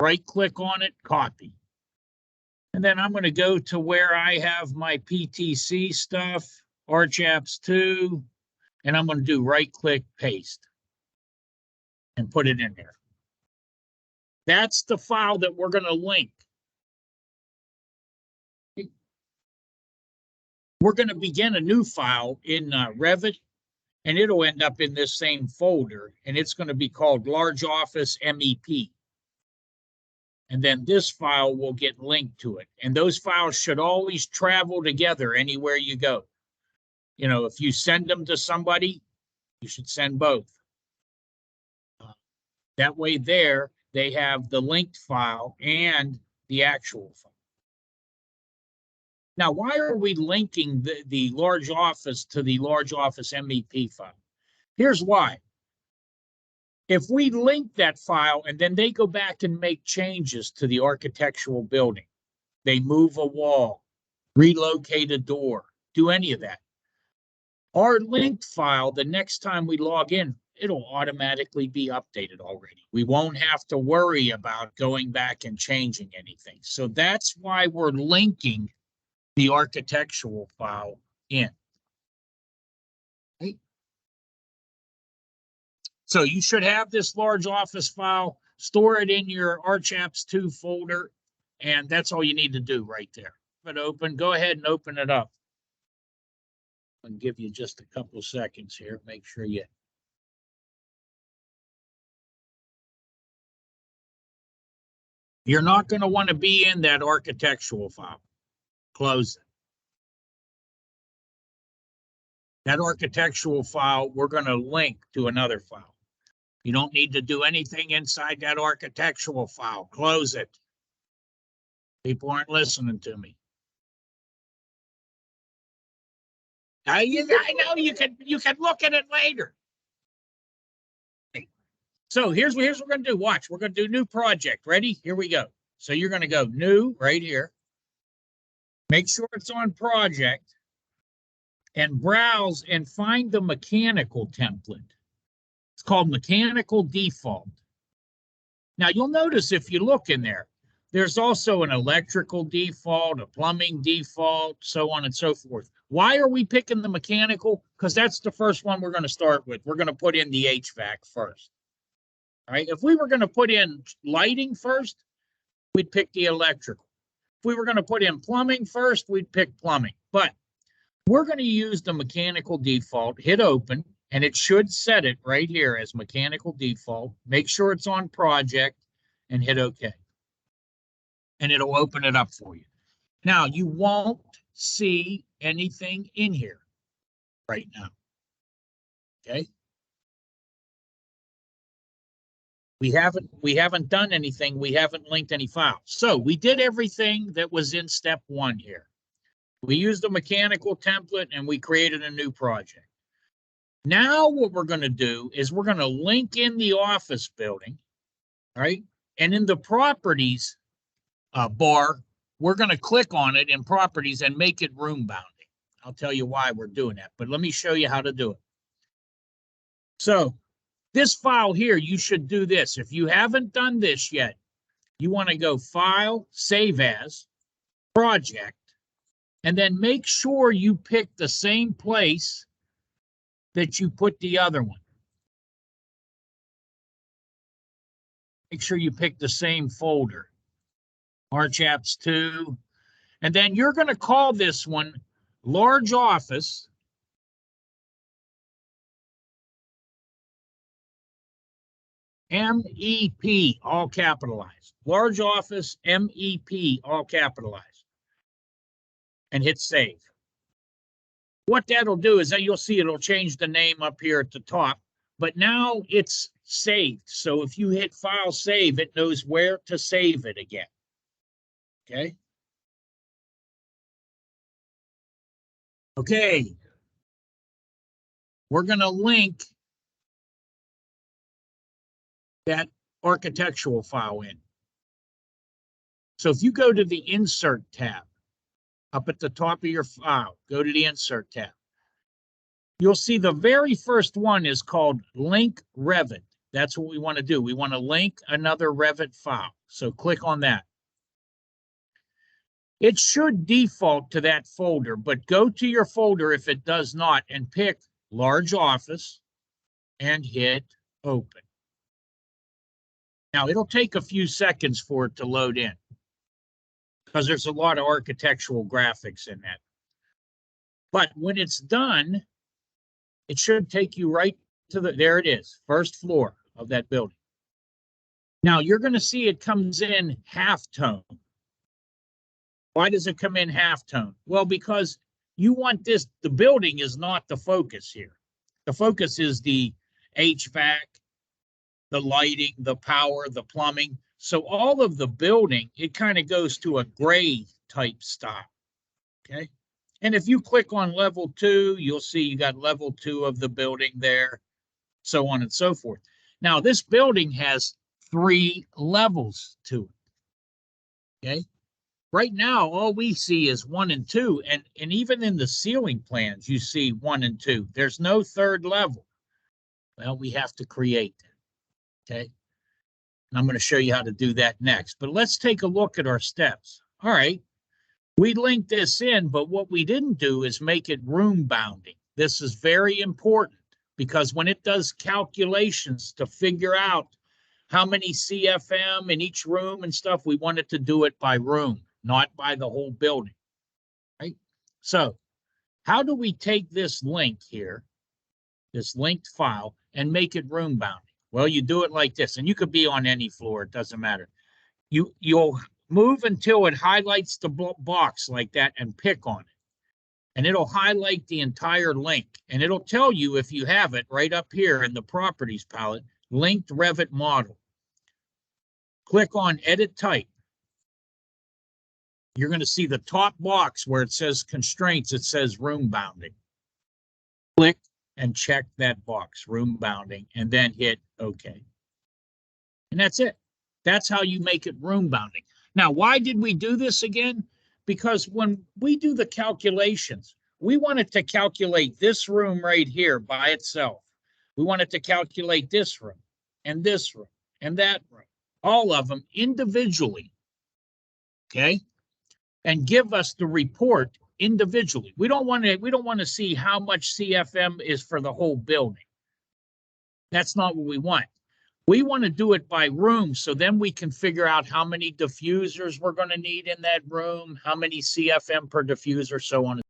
right click on it, copy. And then I'm going to go to where I have my PTC stuff, Hvac 2, and I'm going to do right click, paste, and put it in there. That's the file that we're going to link. We're going to begin a new file in Revit, and it'll end up in this same folder, and it's going to be called Large Office MEP. And then this file will get linked to it. And those files should always travel together anywhere you go. You know, if you send them to somebody, you should send both. That way there, they have the linked file and the actual file. Now, why are we linking the large office to the large office MEP file? Here's why. If we link that file and then they go back and make changes to the architectural building, they move a wall, relocate a door, do any of that, our linked file, the next time we log in, it'll automatically be updated already. We won't have to worry about going back and changing anything. So that's why we're linking the architectural file in. Right? So you should have this large office file, store it in your Hvac 2 folder, and that's all you need to do right there. If it open, go ahead and open it up. I'll give you just a couple seconds here. Make sure you. You're not going to want to be in that architectural file. Close it. That architectural file, we're going to link to another file. You don't need to do anything inside that architectural file. Close it. People aren't listening to me. I know you can look at it later. So here's what we're going to do. Watch. We're going to do new project. Ready? Here we go. So you're going to go new right here. Make sure it's on project and browse and find the mechanical template. It's called mechanical default. Now you'll notice if you look in there, there's also an electrical default, a plumbing default, so on and so forth. Why are we picking the mechanical? Because that's the first one we're going to start with. We're going to put in the HVAC first. All right. If we were going to put in lighting first, we'd pick the electrical. If we were going to put in plumbing first, we'd pick plumbing. But we're going to use the mechanical default, hit open, and it should set it right here as mechanical default. Make sure it's on project and hit OK. And it'll open it up for you. Now, you won't see anything in here right now. Okay? We haven't done anything. We haven't linked any files. So we did everything that was in step 1 here. We used a mechanical template and we created a new project. Now what we're going to do is we're going to link in the office building, right? And in the properties bar, we're going to click on it in properties and make it room bounding. I'll tell you why we're doing that, but let me show you how to do it. So this file here, you should do this. If you haven't done this yet, you want to go File, Save As, Project, and then make sure you pick the same place that you put the other one. Make sure you pick the same folder, Hvac 2, and then you're going to call this one Large Office MEP, all capitalized. Large Office MEP, all capitalized. And hit save. What that'll do is that you'll see it'll change the name up here at the top, but now it's saved. So if you hit File Save, it knows where to save it again. Okay. Okay. We're going to link that architectural file in. So if you go to the Insert tab, up at the top of your file, go to the Insert tab. You'll see the very first one is called Link Revit. That's what we want to do. We want to link another Revit file. So click on that. It should default to that folder, but go to your folder if it does not and pick large office and hit open. Now it'll take a few seconds for it to load in because there's a lot of architectural graphics in that. But when it's done, it should take you right to there it is, first floor of that building. Now you're going to see it comes in halftone. Why does it come in halftone? Well, because you want this, the building is not the focus here. The focus is the HVAC, the lighting, the power, the plumbing. So all of the building, it kind of goes to a gray type style, okay? And if you click on level 2, you'll see you got level 2 of the building there, so on and so forth. Now, this building has 3 levels to it, okay? Right now, all we see is 1 and 2, and even in the ceiling plans, you see 1 and 2. There's no 3rd level. Well, we have to create that, okay? And I'm going to show you how to do that next. But let's take a look at our steps. All right, we linked this in, but what we didn't do is make it room bounding. This is very important because when it does calculations to figure out how many CFM in each room and stuff, we want it to do it by room, not by the whole building, right? So how do we take this link here, this linked file, and make it room bounding? Well, you do it like this, and you could be on any floor, it doesn't matter. You'll move until it highlights the box like that and pick on it. And it'll highlight the entire link, and it'll tell you if you have it right up here in the properties palette, linked Revit model. Click on edit type. You're going to see the top box where it says constraints, it says room bounding. Click and check that box, room bounding, and then hit OK. And that's it. That's how you make it room bounding. Now, why did we do this again? Because when we do the calculations, we wanted to calculate this room right here by itself. We wanted to calculate this room and that room, all of them individually, okay? And give us the report individually. We don't want to see how much CFM is for the whole building. That's not what we want. We want to do it by room, so then we can figure out how many diffusers we're going to need in that room, how many CFM per diffuser, so on.